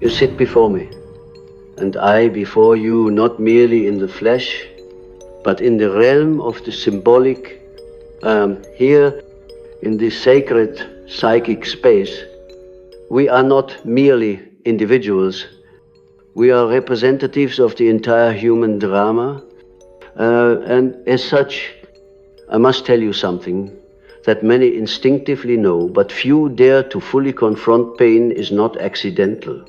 You sit before me, and I before you, not merely in the flesh, but in the realm of the symbolic, here in this sacred psychic space. We are not merely individuals. We are representatives of the entire human drama. And as such, I must tell you something that many instinctively know, but few dare to fully confront. Pain is not accidental.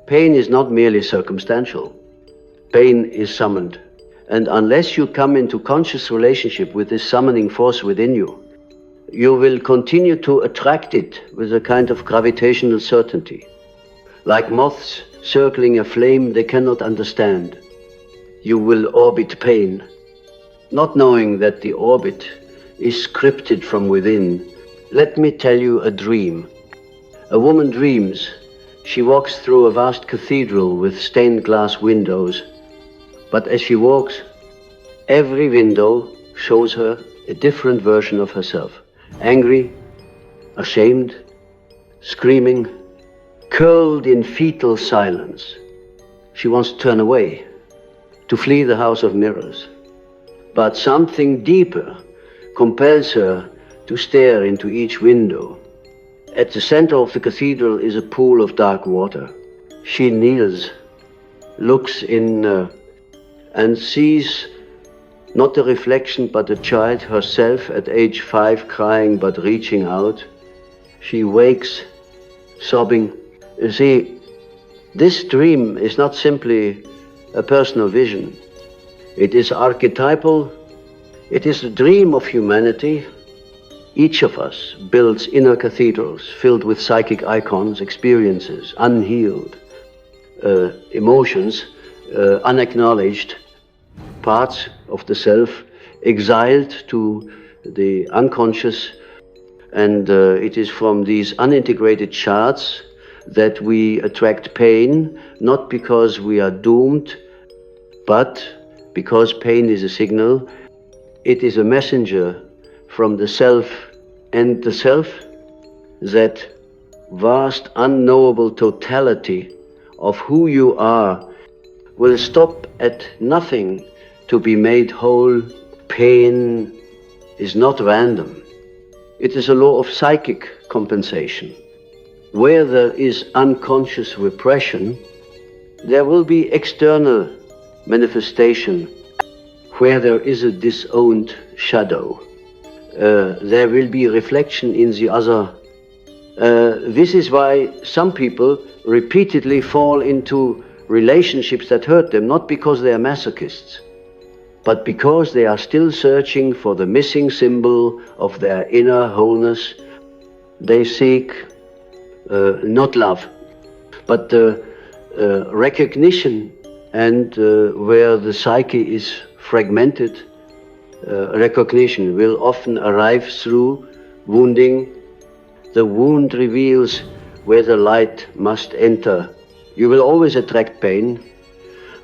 Pain is not merely circumstantial. Pain is summoned. And unless you come into conscious relationship with this summoning force within you, you will continue to attract it with a kind of gravitational certainty. Like moths circling a flame they cannot understand, you will orbit pain, not knowing that the orbit is scripted from within. Let me tell you a dream. A woman dreams. She walks through a vast cathedral with stained glass windows. But as she walks, every window shows her a different version of herself. Angry, ashamed, screaming, curled in fetal silence. She wants to turn away, to flee the house of mirrors. But something deeper compels her to stare into each window. At the center of the cathedral is a pool of dark water. She kneels, looks in, and sees not a reflection but a child, herself at age 5, crying but reaching out. She wakes, sobbing. You see, this dream is not simply a personal vision. It is archetypal. It is the dream of humanity. Each of us builds inner cathedrals filled with psychic icons, experiences, unhealed, emotions, unacknowledged, parts of the self, exiled to the unconscious. And it is from these unintegrated shards that we attract pain, not because we are doomed, but because pain is a signal. It is a messenger from the self, and the self, that vast unknowable totality of who you are, will stop at nothing to be made whole. Pain is not random. It is a law of psychic compensation. Where there is unconscious repression, there will be external manifestation. Where there is a disowned shadow, there will be reflection in the other. This is why some people repeatedly fall into relationships that hurt them, not because they are masochists, but because they are still searching for the missing symbol of their inner wholeness. They seek not love, but recognition. And where the psyche is fragmented, recognition will often arrive through wounding. The wound reveals where the light must enter. You will always attract pain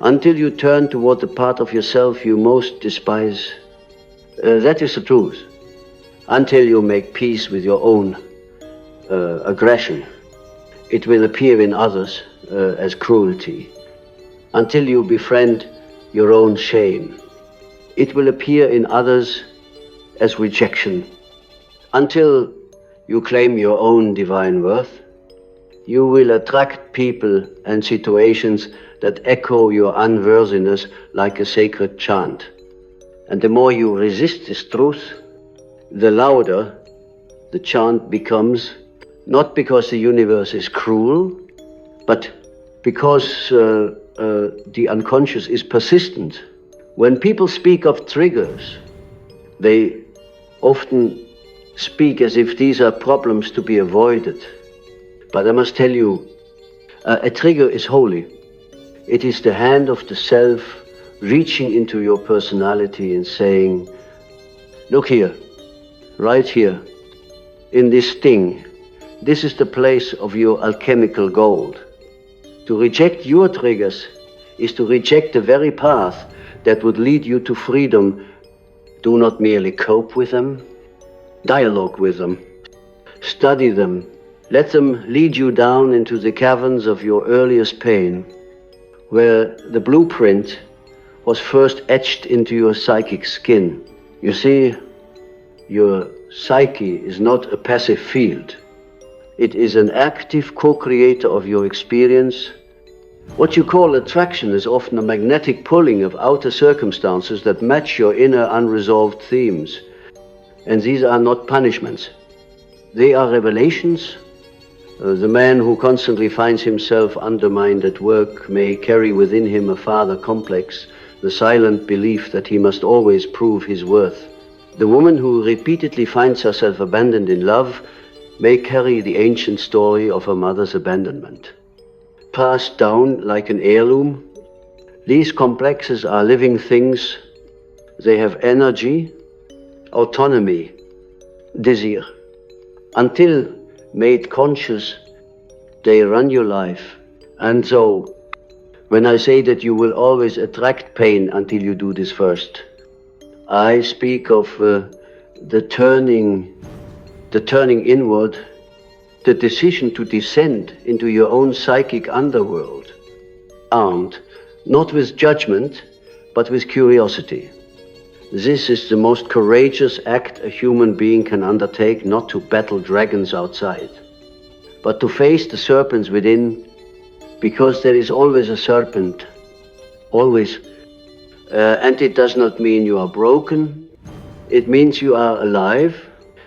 until you turn toward the part of yourself you most despise. That is the truth. Until you make peace with your own aggression, it will appear in others as cruelty. Until you befriend your own shame, it will appear in others as rejection. Until you claim your own divine worth, you will attract people and situations that echo your unworthiness like a sacred chant. And the more you resist this truth, the louder the chant becomes, not because the universe is cruel, but because the unconscious is persistent. When people speak of triggers, they often speak as if these are problems to be avoided. But I must tell you, a trigger is holy. It is the hand of the self reaching into your personality and saying, look here, right here, in this thing, this is the place of your alchemical gold. To reject your triggers is to reject the very path that would lead you to freedom. Do not merely cope with them, dialogue with them, study them, Let them lead you down into the caverns of your earliest pain, where the blueprint was first etched into your psychic skin. You see, your psyche is not a passive field. It is an active co-creator of your experience. What you call attraction is often a magnetic pulling of outer circumstances that match your inner unresolved themes. And these are not punishments. They are revelations. The man who constantly finds himself undermined at work may carry within him a father complex, the silent belief that he must always prove his worth. The woman who repeatedly finds herself abandoned in love may carry the ancient story of her mother's abandonment. Passed down like an heirloom, these complexes are living things. They have energy, autonomy, desire. Until made conscious, they run your life. And so, when I say that you will always attract pain until you do this first, I speak of the turning inward, the decision to descend into your own psychic underworld, armed not with judgment, but with curiosity. This is the most courageous act a human being can undertake, not to battle dragons outside, but to face the serpents within, because there is always a serpent, always. And it does not mean you are broken, it means you are alive.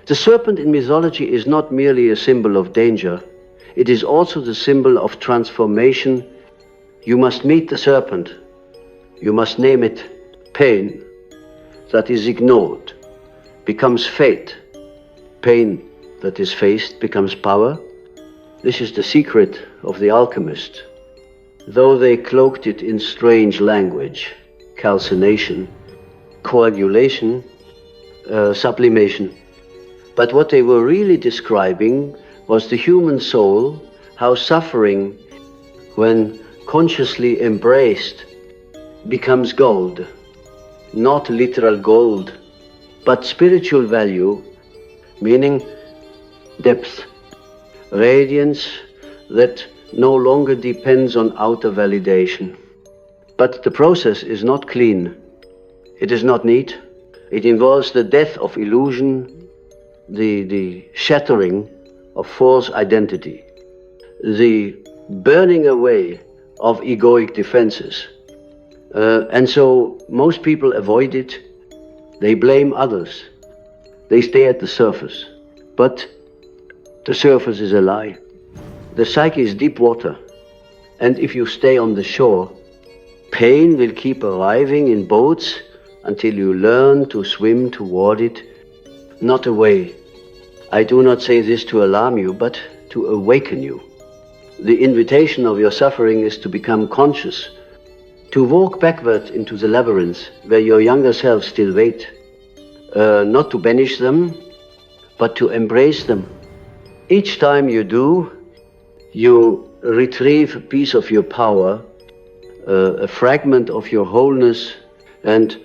The serpent in mythology is not merely a symbol of danger, it is also the symbol of transformation. You must meet the serpent, you must name it. Pain that is ignored becomes fate. Pain that is faced becomes power. This is the secret of the alchemist. Though they cloaked it in strange language, calcination, coagulation, sublimation. But what they were really describing was the human soul, how suffering, when consciously embraced, becomes gold. Not literal gold, but spiritual value, meaning depth, radiance that no longer depends on outer validation. But the process is not clean, it is not neat. It involves the death of illusion, the shattering of false identity, the burning away of egoic defenses. And so most people avoid it. They blame others. They stay at the surface. But the surface is a lie. The psyche is deep water. And if you stay on the shore, pain will keep arriving in boats until you learn to swim toward it, not away. I do not say this to alarm you, but to awaken you. The invitation of your suffering is to become conscious, to walk backward into the labyrinth where your younger self still wait, not to banish them, but to embrace them. Each time you do, you retrieve a piece of your power, a fragment of your wholeness, and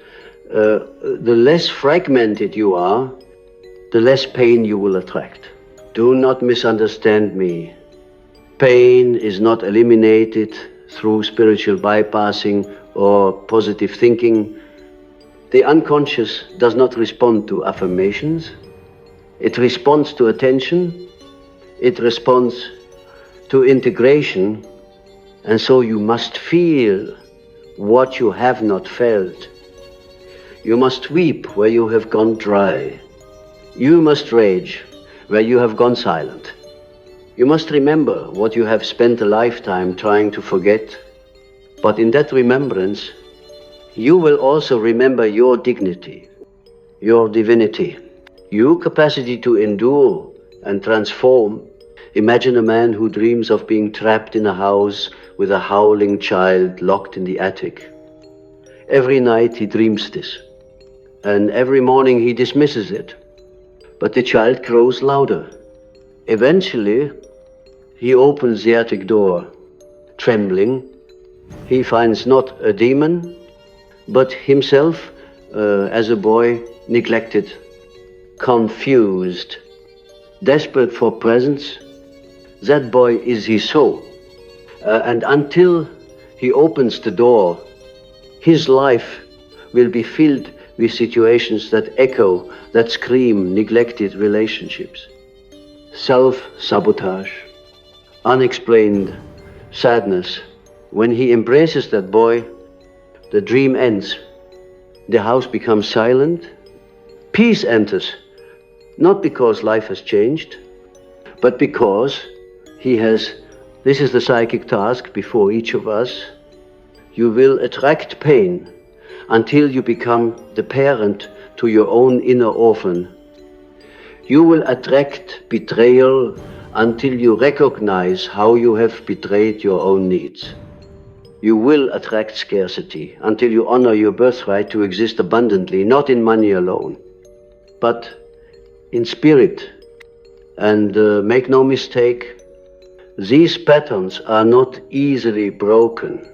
the less fragmented you are, the less pain you will attract. Do not misunderstand me. Pain is not eliminated through spiritual bypassing or positive thinking. The unconscious does not respond to affirmations. It responds to attention. It responds to integration. And so you must feel what you have not felt. You must weep where you have gone dry. You must rage where you have gone silent. You must remember what you have spent a lifetime trying to forget. But in that remembrance, you will also remember your dignity, your divinity, your capacity to endure and transform. Imagine a man who dreams of being trapped in a house with a howling child locked in the attic. Every night he dreams this, and every morning he dismisses it. But the child grows louder. Eventually, he opens the attic door. Trembling, he finds not a demon, but himself as a boy, neglected, confused, desperate for presence, that boy is his soul. And until he opens the door, his life will be filled with situations that echo, that scream neglected relationships, self-sabotage, unexplained sadness. When he embraces that boy, the dream ends. The house becomes silent. Peace enters, not because life has changed, but because he has, this is the psychic task before each of us, you will attract pain until you become the parent to your own inner orphan. You will attract betrayal until you recognize how you have betrayed your own needs. You will attract scarcity until you honor your birthright to exist abundantly, not in money alone, but in spirit. And make no mistake, these patterns are not easily broken.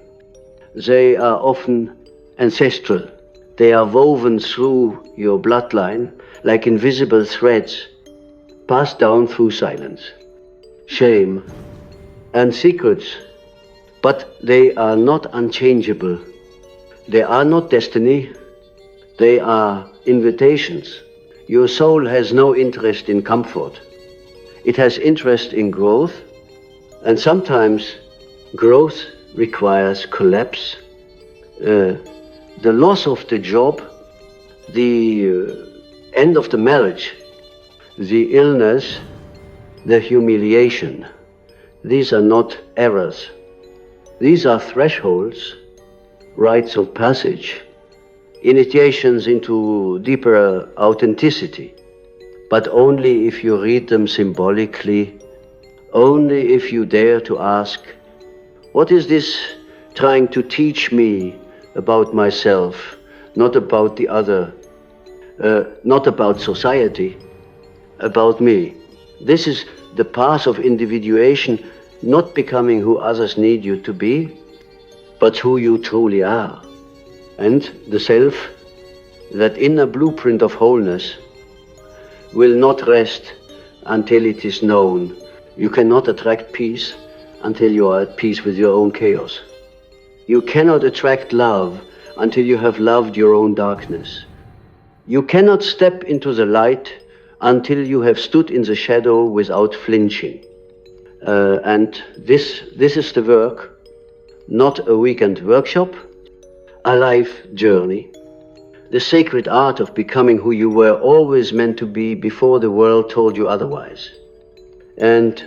They are often ancestral. They are woven through your bloodline like invisible threads, passed down through silence, shame, and secrets. But they are not unchangeable. They are not destiny. They are invitations. Your soul has no interest in comfort. It has interest in growth, and sometimes growth requires collapse. The loss of the job, the end of the marriage, the illness, the humiliation. These are not errors. These are thresholds, rites of passage, initiations into deeper authenticity, but only if you read them symbolically, only if you dare to ask, what is this trying to teach me about myself, not about the other, not about society, about me. This is the path of individuation, not becoming who others need you to be, but who you truly are. And the self, that inner blueprint of wholeness, will not rest until it is known. You cannot attract peace until you are at peace with your own chaos. You cannot attract love until you have loved your own darkness. You cannot step into the light until you have stood in the shadow without flinching. And this is the work, not a weekend workshop, a life journey. The sacred art of becoming who you were always meant to be before the world told you otherwise. And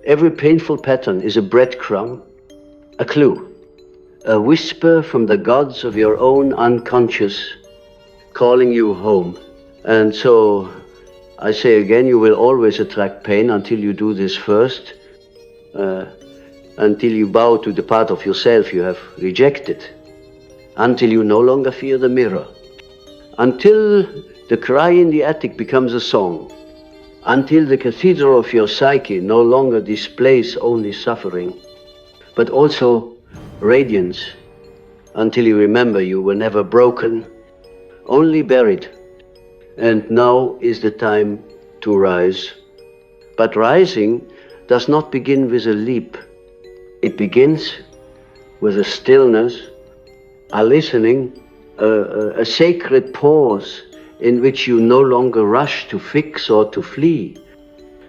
every painful pattern is a breadcrumb, a clue, a whisper from the gods of your own unconscious calling you home. And so I say again, you will always attract pain until you do this first, until you bow to the part of yourself you have rejected, until you no longer fear the mirror, until the cry in the attic becomes a song, until the cathedral of your psyche no longer displays only suffering, but also radiance, until you remember you were never broken, only buried. And now is the time to rise. But rising does not begin with a leap. It begins with a stillness, a listening, a sacred pause in which you no longer rush to fix or to flee,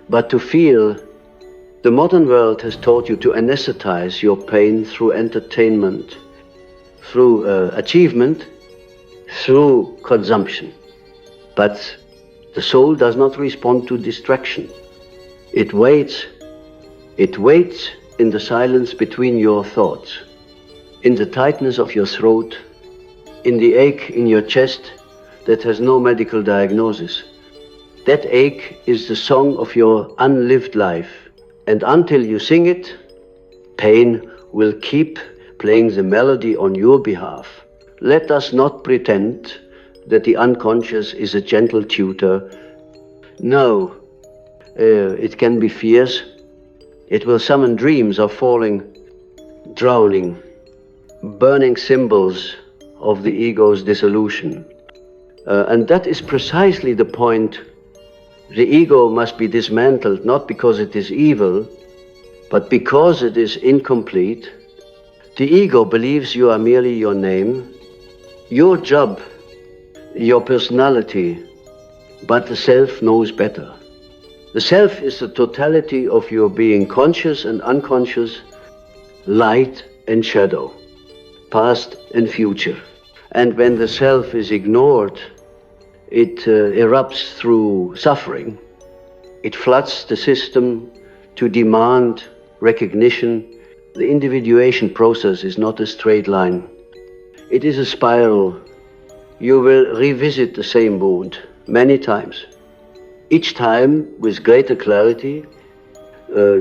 but to feel. The modern world has taught you to anesthetize your pain through entertainment, through achievement, through consumption. But the soul does not respond to distraction. It waits in the silence between your thoughts, in the tightness of your throat, in the ache in your chest that has no medical diagnosis. That ache is the song of your unlived life. And until you sing it, pain will keep playing the melody on your behalf. Let us not pretend that the unconscious is a gentle tutor. No, it can be fierce. It will summon dreams of falling, drowning, burning symbols of the ego's dissolution. And that is precisely the point. The ego must be dismantled, not because it is evil, But because it is incomplete, the ego believes you are merely your name, your job, your personality, but the self knows better. The self is the totality of your being, conscious and unconscious, light and shadow, past and future. And when the self is ignored, it erupts through suffering. It floods the system to demand recognition. The individuation process is not a straight line. It is a spiral. You will revisit the same wound many times. Each time with greater clarity,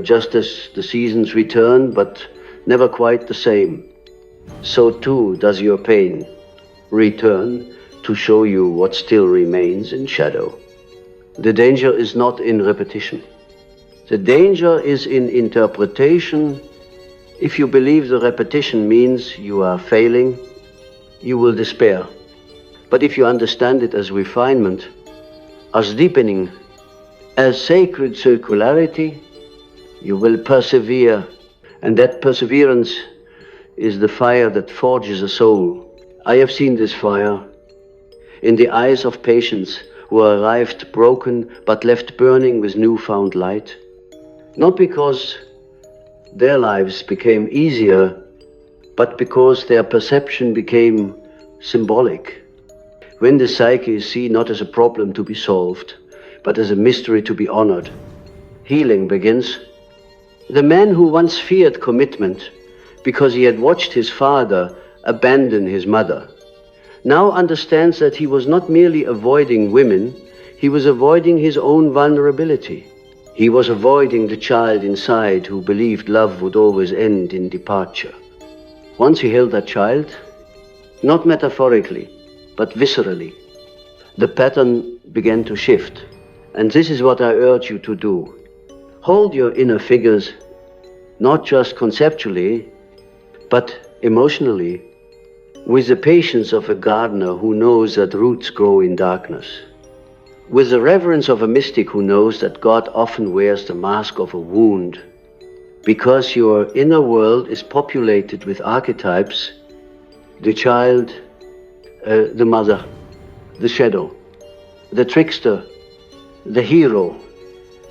just as the seasons return, but never quite the same. So too does your pain return to show you what still remains in shadow. The danger is not in repetition. The danger is in interpretation. If you believe the repetition means you are failing, you will despair. But if you understand it as refinement, as deepening, as sacred circularity, you will persevere. And that perseverance is the fire that forges a soul. I have seen this fire in the eyes of patients who arrived broken but left burning with newfound light. Not because their lives became easier, but because their perception became symbolic. When the psyche is seen not as a problem to be solved, but as a mystery to be honored, healing begins. The man who once feared commitment because he had watched his father abandon his mother, now understands that he was not merely avoiding women, he was avoiding his own vulnerability. He was avoiding the child inside who believed love would always end in departure. Once he held that child, not metaphorically, but viscerally, the pattern began to shift. And this is what I urge you to do. Hold your inner figures, not just conceptually, but emotionally, with the patience of a gardener who knows that roots grow in darkness, with the reverence of a mystic who knows that God often wears the mask of a wound, because your inner world is populated with archetypes: the child, the mother, the shadow, the trickster, the hero,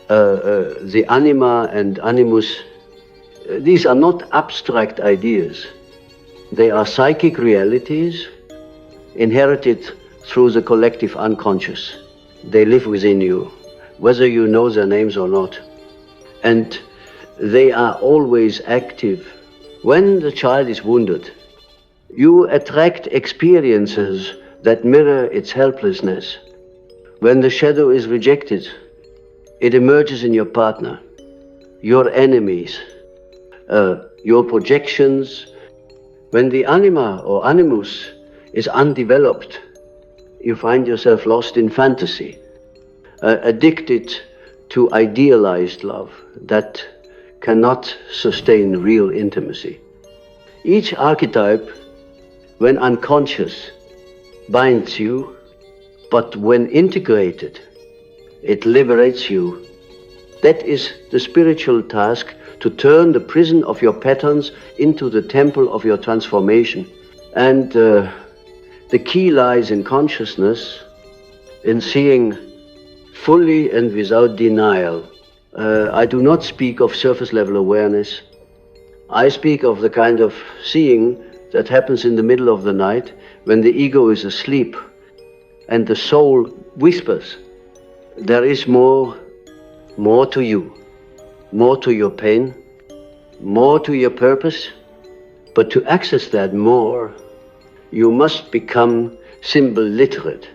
the anima and animus. These are not abstract ideas. They are psychic realities inherited through the collective unconscious. They live within you, whether you know their names or not. And they are always active. When the child is wounded, you attract experiences that mirror its helplessness. When the shadow is rejected, it emerges in your partner, your enemies, your projections. When the anima or animus is undeveloped, you find yourself lost in fantasy, addicted to idealized love that cannot sustain real intimacy. Each archetype, when unconscious, binds you, but when integrated, it liberates you. That is the spiritual task, to turn the prison of your patterns into the temple of your transformation. And the key lies in consciousness, in seeing fully and without denial. I do not speak of surface level awareness. I speak of the kind of seeing that happens in the middle of the night when the ego is asleep and the soul whispers, there is more to you, more to your pain, more to your purpose. But to access that more, you must become symbol literate.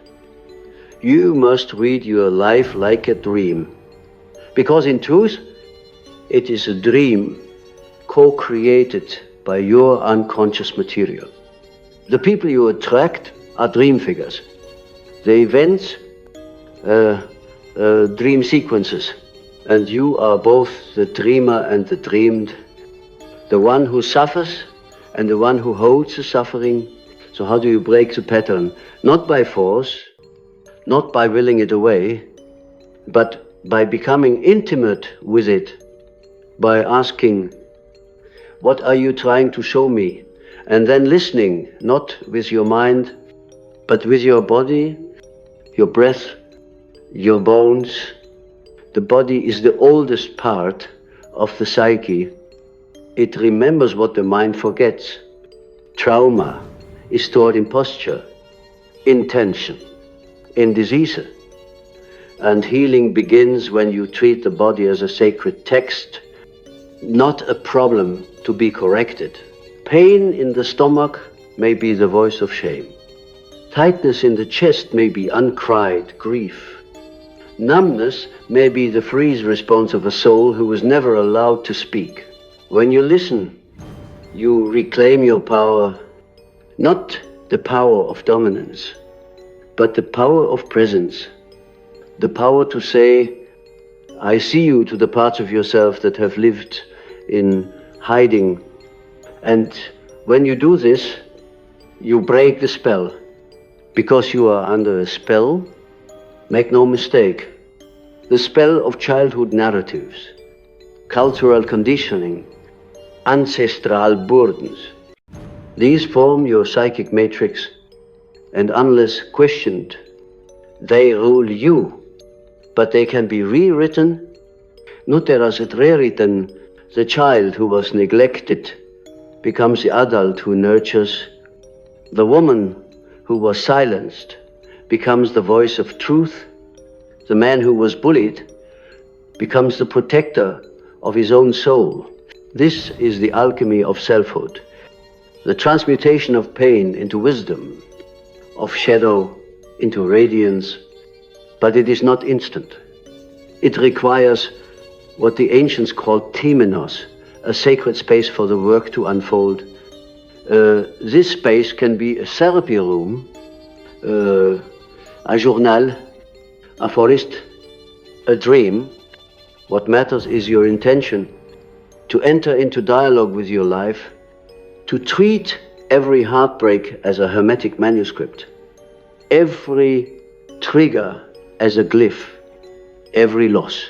You must read your life like a dream. Because in truth, it is a dream co-created by your unconscious material. The people you attract are dream figures. The events, dream sequences. And you are both the dreamer and the dreamed, the one who suffers and the one who holds the suffering. So how do you break the pattern? Not by force, not by willing it away, but by becoming intimate with it by asking, what are you trying to show me? And then listening, not with your mind, but with your body, your breath, your bones. The body is the oldest part of the psyche. It remembers what the mind forgets. Trauma is stored in posture, in tension, in disease. And healing begins when you treat the body as a sacred text, not a problem to be corrected. Pain in the stomach may be the voice of shame. Tightness in the chest may be uncried grief. Numbness may be the freeze response of a soul who was never allowed to speak. When you listen, you reclaim your power, not the power of dominance, but the power of presence. The power to say, I see you, to the parts of yourself that have lived in hiding. And when you do this, you break the spell. Because you are under a spell, make no mistake, the spell of childhood narratives, cultural conditioning, ancestral burdens. These form your psychic matrix, and unless questioned, they rule you. But they can be rewritten. Nuteras et rewritten, the child who was neglected becomes the adult who nurtures. The woman who was silenced becomes the voice of truth. The man who was bullied becomes the protector of his own soul. This is the alchemy of selfhood, the transmutation of pain into wisdom, of shadow into radiance. But it is not instant. It requires what the ancients called temenos, a sacred space for the work to unfold. This space can be a therapy room, a journal, a forest, a dream. What matters is your intention to enter into dialogue with your life, to treat every heartbreak as a hermetic manuscript, every trigger as a glyph, every loss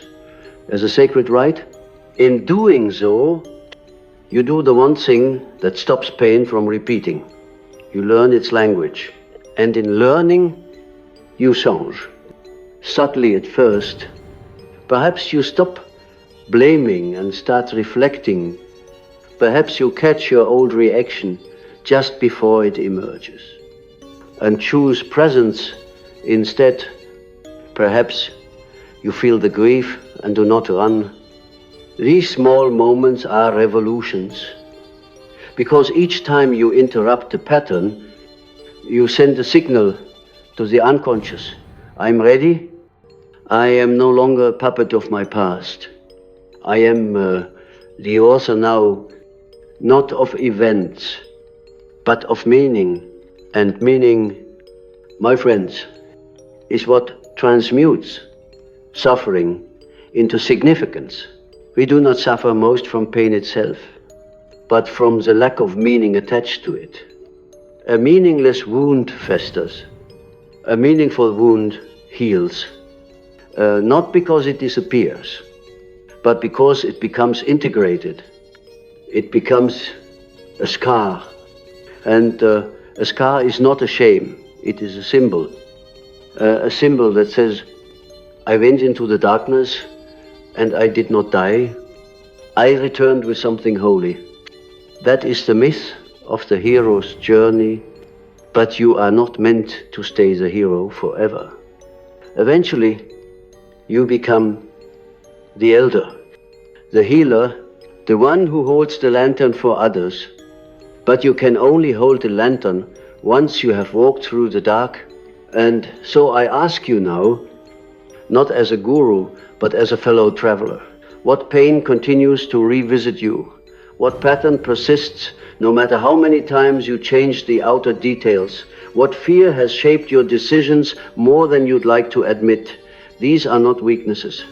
as a sacred rite. In doing so, you do the one thing that stops pain from repeating. You learn its language. And in learning, you change. Subtly at first. Perhaps you stop blaming and start reflecting. Perhaps you catch your old reaction just before it emerges and choose presence instead. Perhaps you feel the grief and do not run. These small moments are revolutions, because each time you interrupt the pattern, you send a signal to the unconscious. I'm ready. I am no longer a puppet of my past. I am the author now, not of events, but of meaning. And meaning, my friends, is what transmutes suffering into significance. We do not suffer most from pain itself, but from the lack of meaning attached to it. A meaningless wound festers. A meaningful wound heals. Not because it disappears, but because it becomes integrated. It becomes a scar. And a scar is not a shame, it is a symbol. A symbol that says, I went into the darkness and I did not die. I returned with something holy. That is the myth of the hero's journey, but you are not meant to stay the hero forever. Eventually, you become the elder, the healer, the one who holds the lantern for others. But you can only hold the lantern once you have walked through the dark. And so I ask you now, not as a guru, but as a fellow traveler, what pain continues to revisit you? What pattern persists no matter how many times you change the outer details? What fear has shaped your decisions more than you'd like to admit? These are not weaknesses.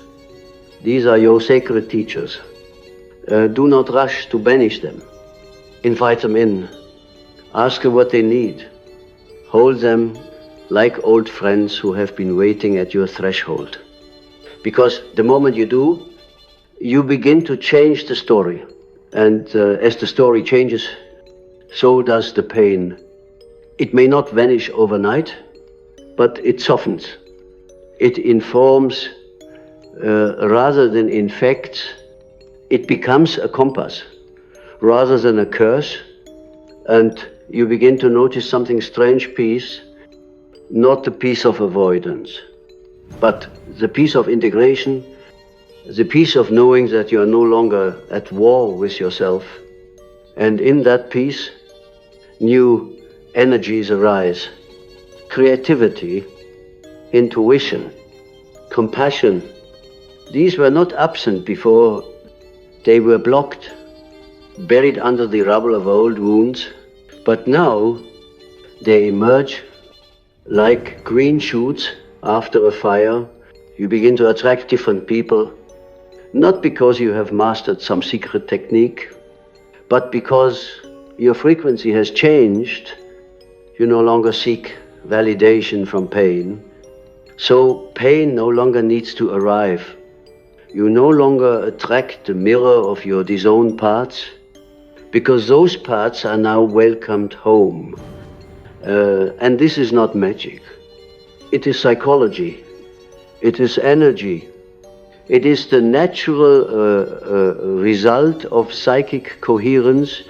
These are your sacred teachers. Do not rush to banish them. Invite them in. Ask them what they need. Hold them like old friends who have been waiting at your threshold. Because the moment you do, you begin to change the story. And as the story changes, so does the pain. It may not vanish overnight, but it softens. It informs rather than infects. It becomes a compass rather than a curse. And you begin to notice something strange, peace, not the peace of avoidance, but the peace of integration, the peace of knowing that you are no longer at war with yourself. And in that peace, new energies arise. Creativity, intuition, compassion. These were not absent before. They were blocked, buried under the rubble of old wounds. But now they emerge like green shoots after a fire. You begin to attract different people, not because you have mastered some secret technique, but because your frequency has changed. You no longer seek validation from pain. So pain no longer needs to arrive. You no longer attract the mirror of your disowned parts, because those parts are now welcomed home. And this is not magic. It is psychology. It is energy. It is the natural result of psychic coherence.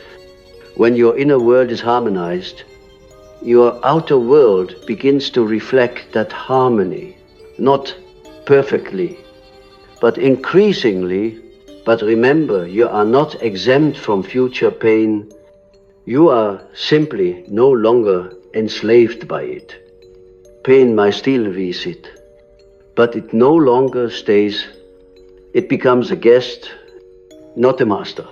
When your inner world is harmonized, your outer world begins to reflect that harmony, not perfectly, but increasingly. But remember, you are not exempt from future pain. You are simply no longer enslaved by it. Pain might still visit, but it no longer stays. It becomes a guest, not a master.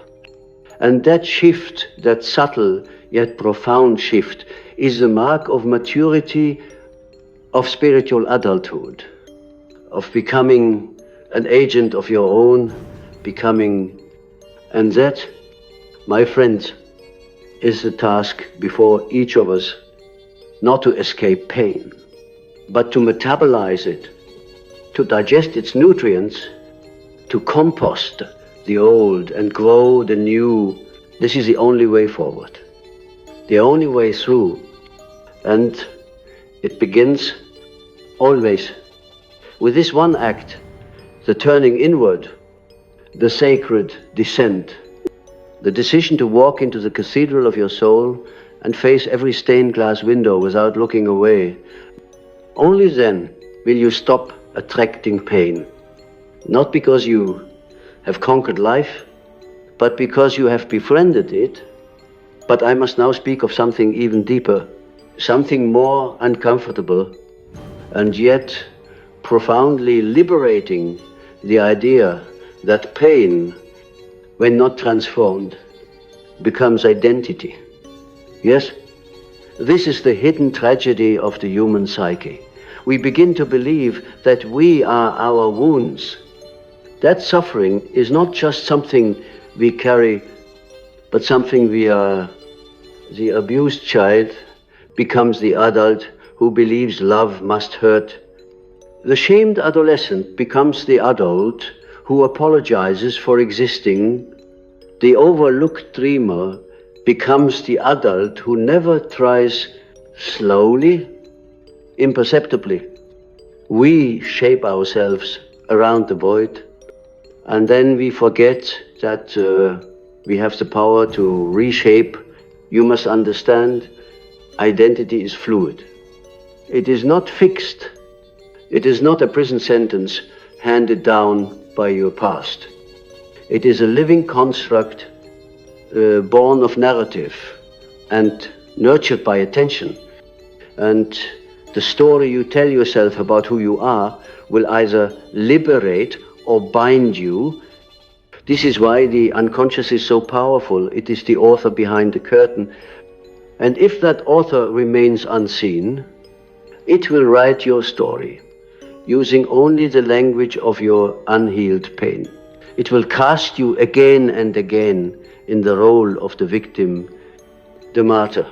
And that shift, that subtle yet profound shift, is the mark of maturity, of spiritual adulthood, of becoming an agent of your own becoming. And that, my friends, is the task before each of us, not to escape pain, but to metabolize it, to digest its nutrients, to compost the old and grow the new. This is the only way forward, the only way through. And it begins always with this one act, the turning inward, the sacred descent, the decision to walk into the cathedral of your soul and face every stained glass window without looking away. Only then will you stop attracting pain, not because you have conquered life, but because you have befriended it. But I must now speak of something even deeper, something more uncomfortable, and yet profoundly liberating, the idea that pain, when not transformed, becomes identity. Yes, this is the hidden tragedy of the human psyche. We begin to believe that we are our wounds. That suffering is not just something we carry, but something we are. The abused child becomes the adult who believes love must hurt. The shamed adolescent becomes the adult who apologizes for existing. The overlooked dreamer becomes the adult who never tries. Slowly, imperceptibly, we shape ourselves around the void, and then we forget that we have the power to reshape. You must understand, identity is fluid. It is not fixed. It is not a prison sentence handed down by your past. It is a living construct born of narrative and nurtured by attention. And the story you tell yourself about who you are will either liberate or bind you. This is why the unconscious is so powerful. It is the author behind the curtain. And if that author remains unseen, it will write your story, using only the language of your unhealed pain. It will cast you again and again in the role of the victim, the martyr,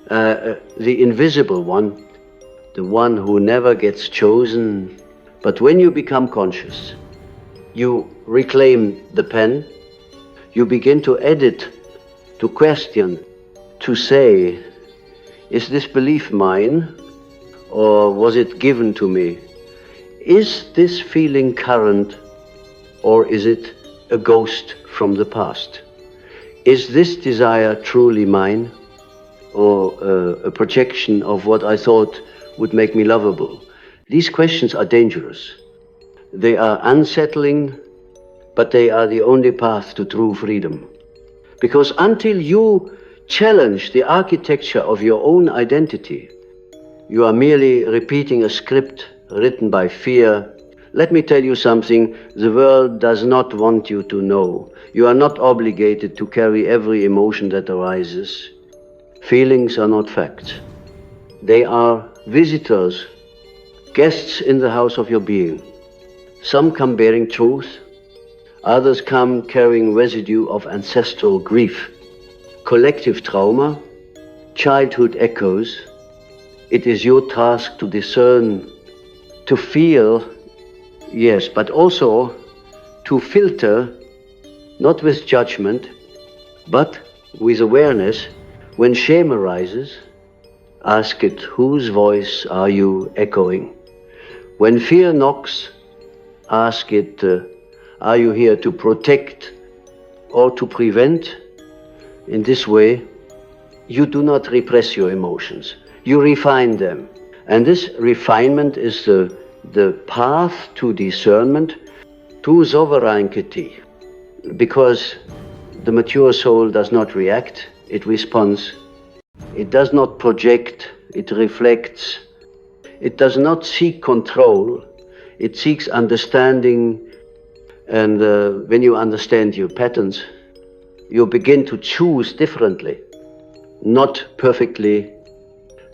the invisible one, the one who never gets chosen. But when you become conscious, You reclaim the pen, you begin to edit, to question, to say, is this belief mine, or was it given to me? Is this feeling current, or is it a ghost from the past? Is this desire truly mine, or a projection of what I thought would make me lovable? These questions are dangerous. They are unsettling, but they are the only path to true freedom. Because until you challenge the architecture of your own identity, you are merely repeating a script written by fear. Let me tell you something, the world does not want you to know. You are not obligated to carry every emotion that arises. Feelings are not facts. They are visitors, guests in the house of your being. Some come bearing truth, others come carrying residue of ancestral grief, collective trauma, childhood echoes. It is your task to discern, to feel, yes, but also to filter, not with judgment, but with awareness. When shame arises, ask it, whose voice are you echoing? When fear knocks, ask it, are you here to protect or to prevent? In this way, you do not repress your emotions, you refine them. And this refinement is the path to discernment, to sovereignty, because the mature soul does not react, it responds. It does not project, it reflects. It does not seek control, it seeks understanding. And when you understand your patterns, you begin to choose differently, not perfectly,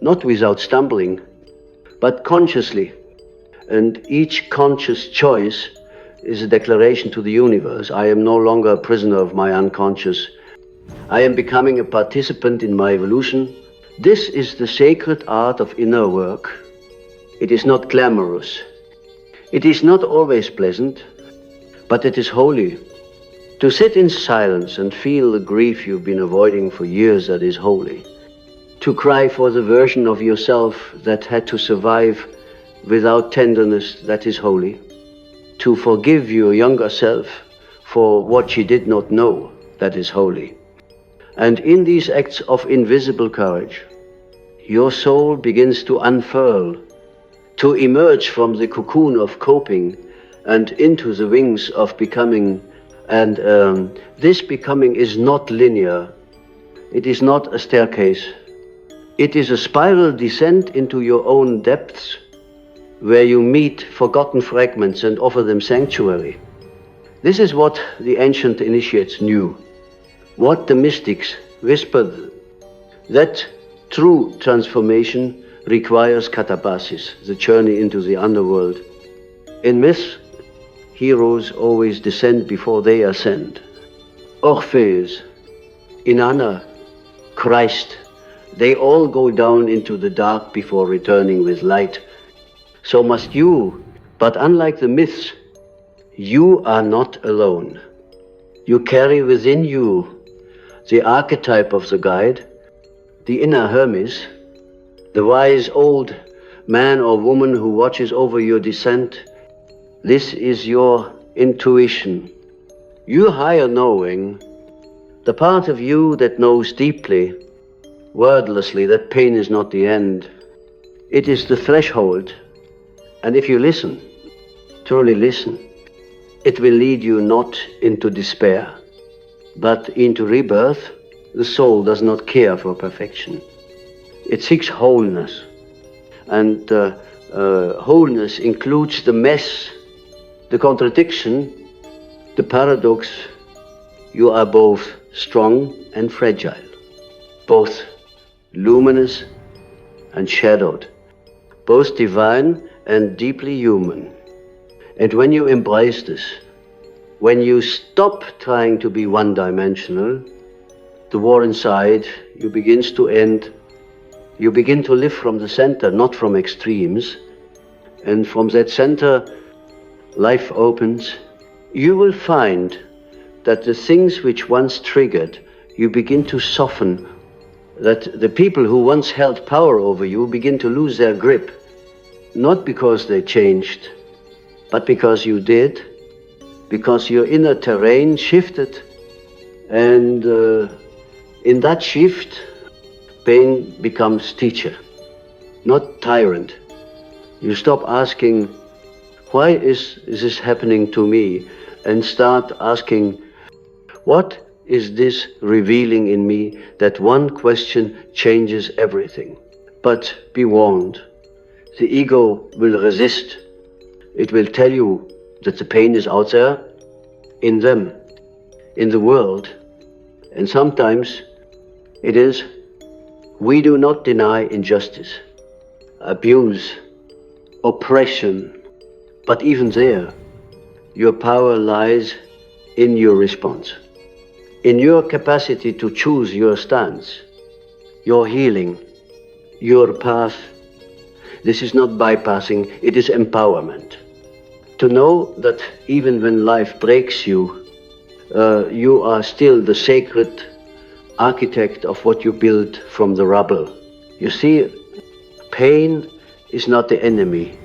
not without stumbling, but consciously. And each conscious choice is a declaration to the universe. I am no longer a prisoner of my unconscious. I am becoming a participant in my evolution. This is the sacred art of inner work. It is not glamorous. It is not always pleasant, but it is holy. To sit in silence and feel the grief you've been avoiding for years, that is holy. To cry for the version of yourself that had to survive without tenderness, that is holy. To forgive your younger self for what she did not know, that is holy. And in these acts of invisible courage, your soul begins to unfurl, to emerge from the cocoon of coping and into the wings of becoming. And this becoming is not linear. It is not a staircase. It is a spiral descent into your own depths, where you meet forgotten fragments and offer them sanctuary. This is what the ancient initiates knew, what the mystics whispered, that true transformation requires katabasis, the journey into the underworld. In myths, heroes always descend before they ascend. Orpheus, Inanna, Christ, they all go down into the dark before returning with light. So must you, but unlike the myths, you are not alone. You carry within you the archetype of the guide, the inner Hermes, the wise old man or woman who watches over your descent. This is your intuition, your higher knowing, the part of you that knows deeply, wordlessly, that pain is not the end. It is the threshold. And if you listen, truly listen, it will lead you not into despair, but into rebirth. The soul does not care for perfection. It seeks wholeness. And wholeness includes the mess, the contradiction, the paradox. You are both strong and fragile, both luminous and shadowed, both divine and deeply human. And when you embrace this, when you stop trying to be one-dimensional, the war inside you begins to end. You begin to live from the center, not from extremes. And from that center, life opens, you will find that the things which once triggered, you begin to soften, that the people who once held power over you begin to lose their grip, not because they changed, but because you did, because your inner terrain shifted, and in that shift, pain becomes teacher, not tyrant. You stop asking, why is this happening to me? And start asking, what is this revealing in me? That one question changes everything. But be warned, the ego will resist. It will tell you that the pain is out there, in them, in the world. And sometimes it is, we do not deny injustice, abuse, oppression, but even there, your power lies in your response, in your capacity to choose your stance, your healing, your path. This is not bypassing, it is empowerment. To know that even when life breaks you, you are still the sacred architect of what you build from the rubble. You see, pain is not the enemy.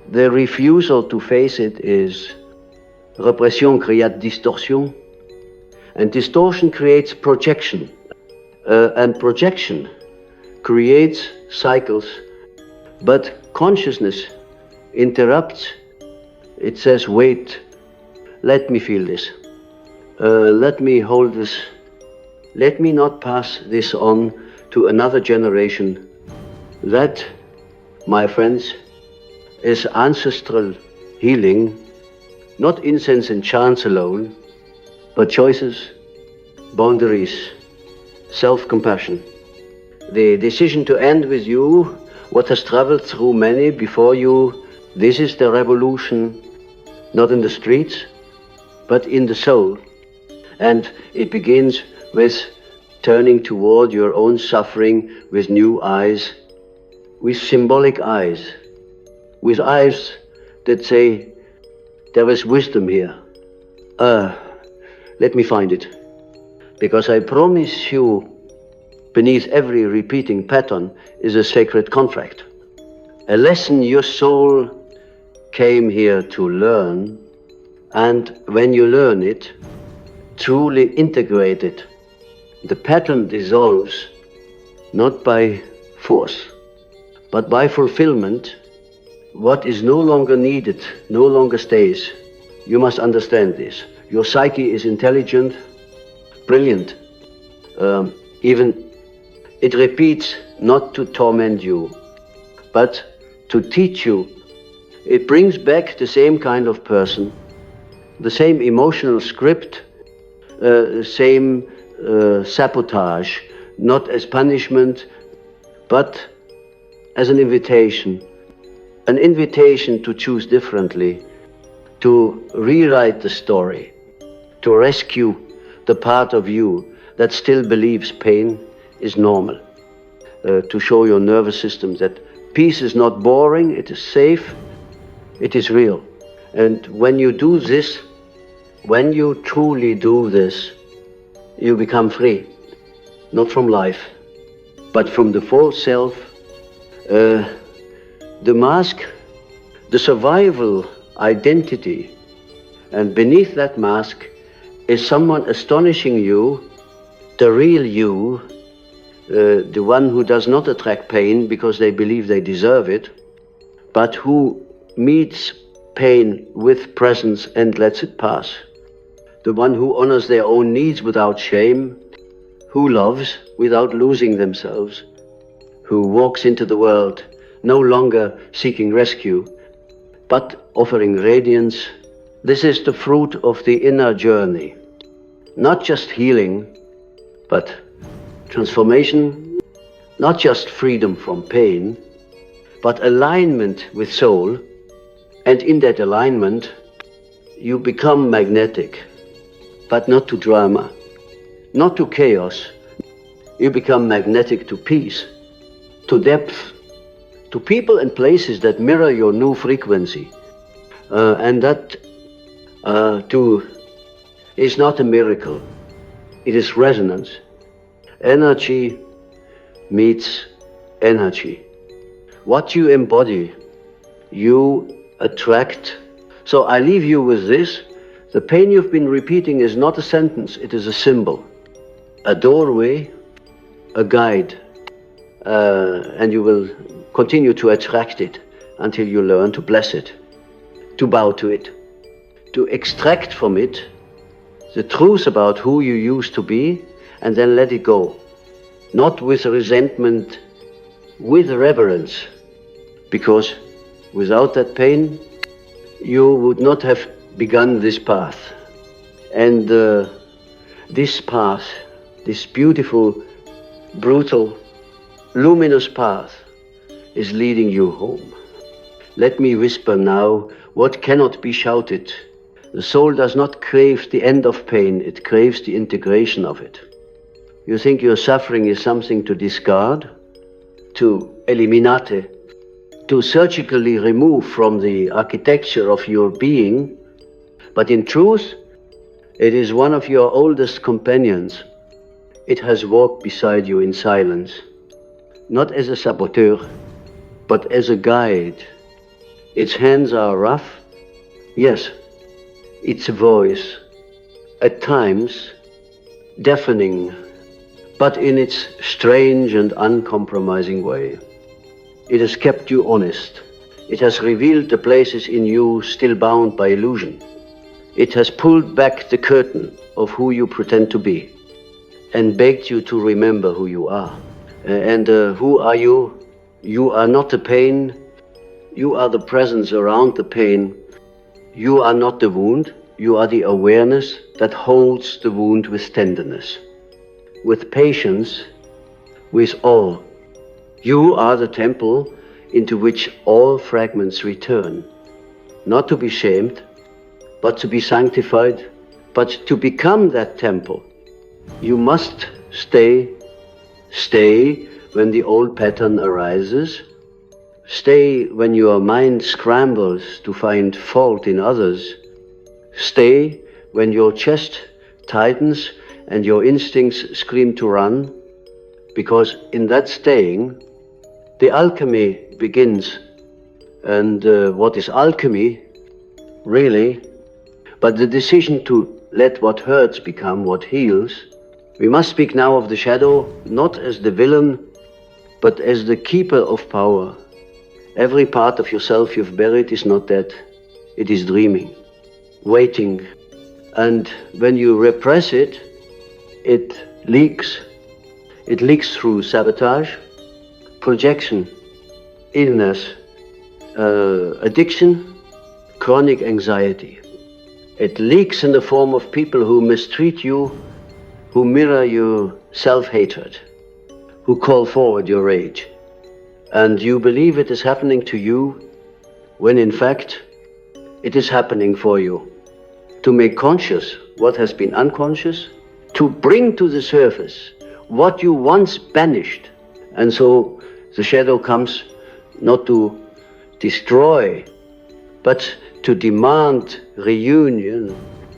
The refusal to face it is repression créate distorsion, and distortion creates projection, and projection creates cycles, but consciousness interrupts. It says, wait, let me feel this, let me hold this, let me not pass this on to another generation. That, my friends, is ancestral healing, not incense and chants alone, but choices, boundaries, self-compassion. The decision to end with you what has traveled through many before you. This is the revolution, not in the streets, but in the soul. And it begins with turning toward your own suffering with new eyes, with symbolic eyes, with eyes that say, there is wisdom here. Let me find it. Because I promise you, beneath every repeating pattern is a sacred contract. A lesson your soul came here to learn, and when you learn it, truly integrate it, the pattern dissolves, not by force, but by fulfillment. What is no longer needed, no longer stays. You must understand this. Your psyche is intelligent, brilliant. Even it repeats not to torment you, but to teach you. It brings back the same kind of person, the same emotional script, same sabotage, not as punishment, but as an invitation to choose differently, to rewrite the story, to rescue the part of you that still believes pain is normal, to show your nervous system that peace is not boring, it is safe, it is real. And when you do this, when you truly do this, you become free, not from life, but from the false self. The mask, the survival identity, and beneath that mask is someone astonishing you, the real you, the one who does not attract pain because they believe they deserve it, but who meets pain with presence and lets it pass. The one who honors their own needs without shame, who loves without losing themselves, who walks into the world no longer seeking rescue, but offering radiance. This is the fruit of the inner journey. Not just healing, but transformation, not just freedom from pain, but alignment with soul. And in that alignment, you become magnetic, but not to drama, not to chaos. You become magnetic to peace, to depth, to people and places that mirror your new frequency. And that to is not a miracle. It is resonance. Energy meets energy. What you embody, you attract. So I leave you with this. The pain you've been repeating is not a sentence, it is a symbol, a doorway, a guide, and you will continue to attract it until you learn to bless it, to bow to it, to extract from it the truth about who you used to be, and then let it go. Not with resentment, with reverence, because without that pain, you would not have begun this path. And this path, this beautiful, brutal, luminous path is leading you home. Let me whisper now what cannot be shouted. The soul does not crave the end of pain, it craves the integration of it. You think your suffering is something to discard, to eliminate, to surgically remove from the architecture of your being, but in truth, it is one of your oldest companions. It has walked beside you in silence, not as a saboteur, but as a guide. Its hands are rough, yes, its voice, at times, deafening, but in its strange and uncompromising way. It has kept you honest. It has revealed the places in you still bound by illusion. It has pulled back the curtain of who you pretend to be and begged you to remember who you are. And who are you? You are not the pain. You are the presence around the pain. You are not the wound. You are the awareness that holds the wound with tenderness, with patience, with awe. You are the temple into which all fragments return, not to be shamed, but to be sanctified. But to become that temple, you must stay when the old pattern arises, stay when your mind scrambles to find fault in others, stay when your chest tightens and your instincts scream to run, because in that staying, the alchemy begins. And what is alchemy, really, but the decision to let what hurts become what heals. We must speak now of the shadow, not as the villain, but as the keeper of power. Every part of yourself you've buried is not dead. It is dreaming, waiting. And when you repress it, it leaks. It leaks through sabotage, projection, illness, addiction, chronic anxiety. It leaks in the form of people who mistreat you, who mirror your self-hatred, who call forward your rage. And you believe it is happening to you, when in fact, it is happening for you. To make conscious what has been unconscious, to bring to the surface what you once banished. And so the shadow comes not to destroy, but to demand reunion.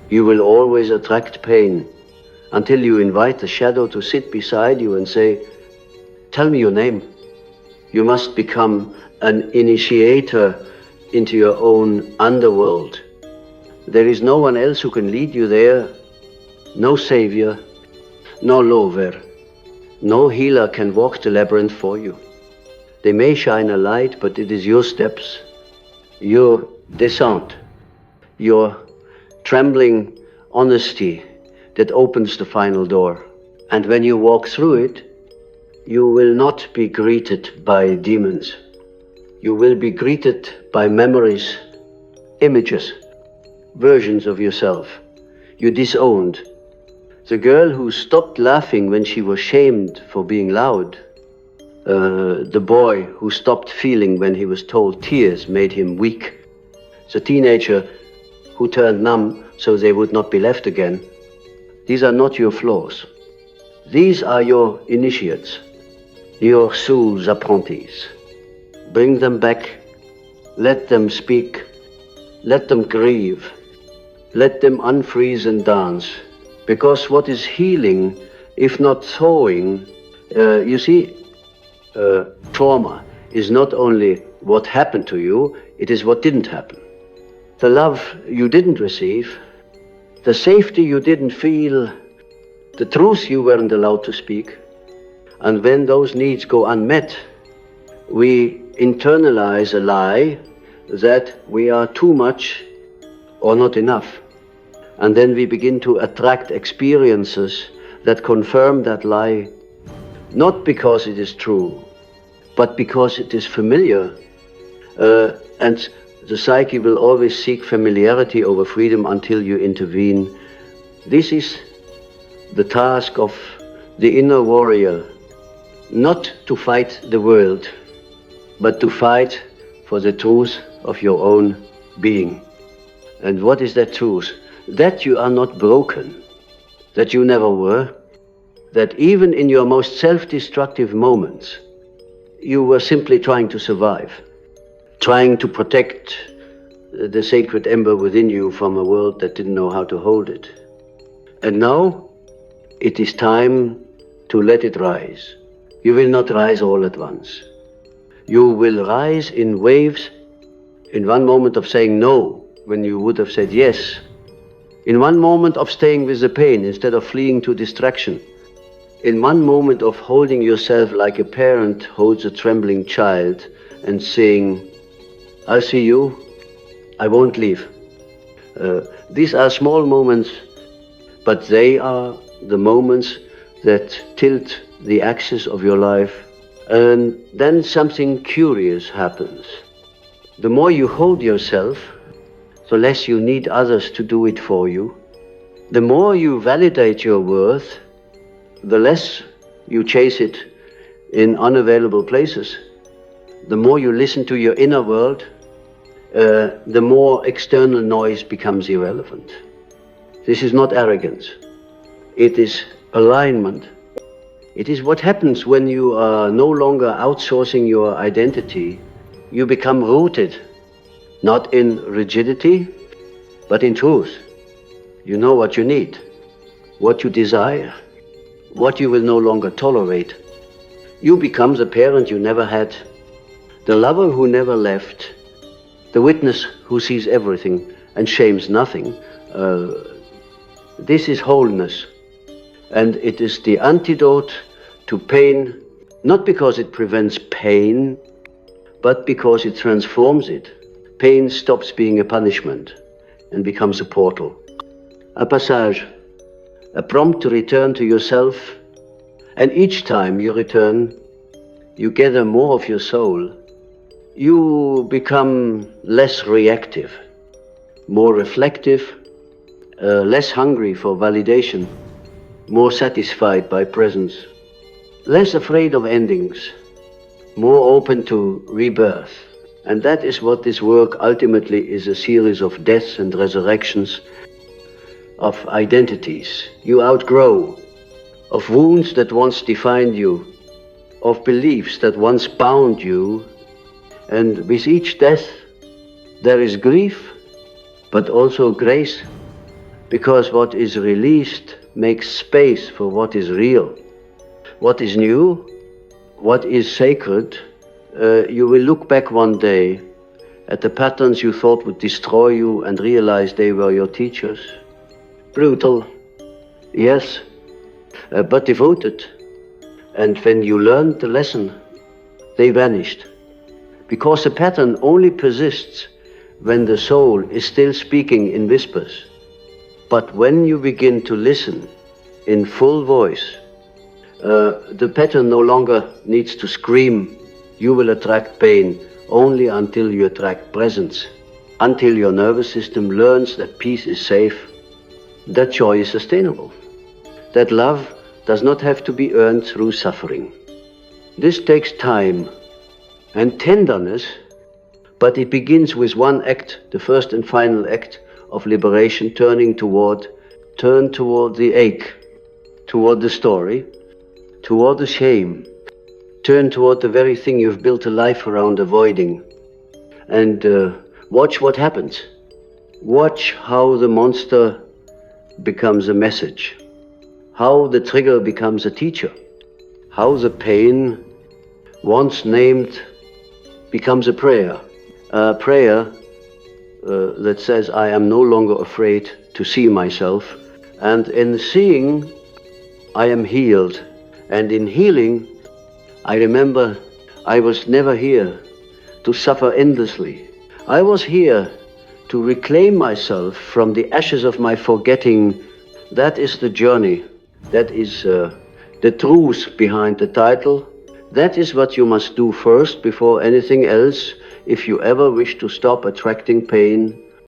You will always attract pain until you invite the shadow to sit beside you and say, tell me your name. You must become an initiator into your own underworld. There is no one else who can lead you there, no savior, no lover, no healer can walk the labyrinth for you. They may shine a light, but it is your steps, your descent, your trembling honesty that opens the final door. And when you walk through it, you will not be greeted by demons. You will be greeted by memories, images, versions of yourself you disowned. The girl who stopped laughing when she was shamed for being loud. The boy who stopped feeling when he was told tears made him weak. The teenager who turned numb so they would not be left again. These are not your flaws. These are your initiates, your soul's apprentis. Bring them back, let them speak, let them grieve, Let them unfreeze and dance. Because what is healing, if not thawing, you see, trauma is not only what happened to you, it is what didn't happen. The love you didn't receive, the safety you didn't feel, the truth you weren't allowed to speak. And when those needs go unmet, we internalize a lie that we are too much or not enough. And then we begin to attract experiences that confirm that lie, not because it is true, but because it is familiar. And the psyche will always seek familiarity over freedom until you intervene. This is the task of the inner warrior, not to fight the world, but to fight for the truth of your own being. And what is that truth? That you are not broken, that you never were, that even in your most self-destructive moments, you were simply trying to survive, trying to protect the sacred ember within you from a world that didn't know how to hold it. And now it is time to let it rise. You will not rise all at once. You will rise in waves, in one moment of saying no when you would have said yes, in one moment of staying with the pain instead of fleeing to distraction, in one moment of holding yourself like a parent holds a trembling child and saying, I'll see you, I won't leave. These are small moments, but they are the moments that tilt the axis of your life. And then something curious happens. The more you hold yourself, the less you need others to do it for you. The more you validate your worth, the less you chase it in unavailable places. The more you listen to your inner world, the more external noise becomes irrelevant. This is not arrogance. It is alignment. It is what happens when you are no longer outsourcing your identity. You become rooted, not in rigidity, but in truth. You know what you need, what you desire, what you will no longer tolerate. You become the parent you never had, the lover who never left, the witness who sees everything and shames nothing. This is wholeness, and it is the antidote to pain, not because it prevents pain, but because it transforms it. Pain stops being a punishment and becomes a portal, a passage, a prompt to return to yourself. And each time you return, you gather more of your soul. You become less reactive, more reflective, less hungry for validation, more satisfied by presence, less afraid of endings, more open to rebirth. And that is what this work ultimately is, a series of deaths and resurrections, of identities you outgrow, of wounds that once defined you, of beliefs that once bound you. And with each death, there is grief, but also grace, because what is released makes space for what is real, what is new, what is sacred. You will look back one day at the patterns you thought would destroy you and realize they were your teachers. Brutal, yes, but devoted. And when you learned the lesson, they vanished. Because the pattern only persists when the soul is still speaking in whispers. But when you begin to listen in full voice, the pattern no longer needs to scream. You will attract pain only until you attract presence, until your nervous system learns that peace is safe, that joy is sustainable, that love does not have to be earned through suffering. This takes time and tenderness, but it begins with one act, the first and final act of liberation, turn toward the ache, toward the story, toward the shame, turn toward the very thing you've built a life around avoiding, and watch what happens. watch how the monster becomes a message, how the trigger becomes a teacher, how the pain, once named, becomes a prayer that says, I am no longer afraid to see myself, and in seeing, I am healed. And in healing, I remember I was never here to suffer endlessly. I was here to reclaim myself from the ashes of my forgetting. That is the journey. That is the truth behind the title. That is what you must do first before anything else if you ever wish to stop attracting pain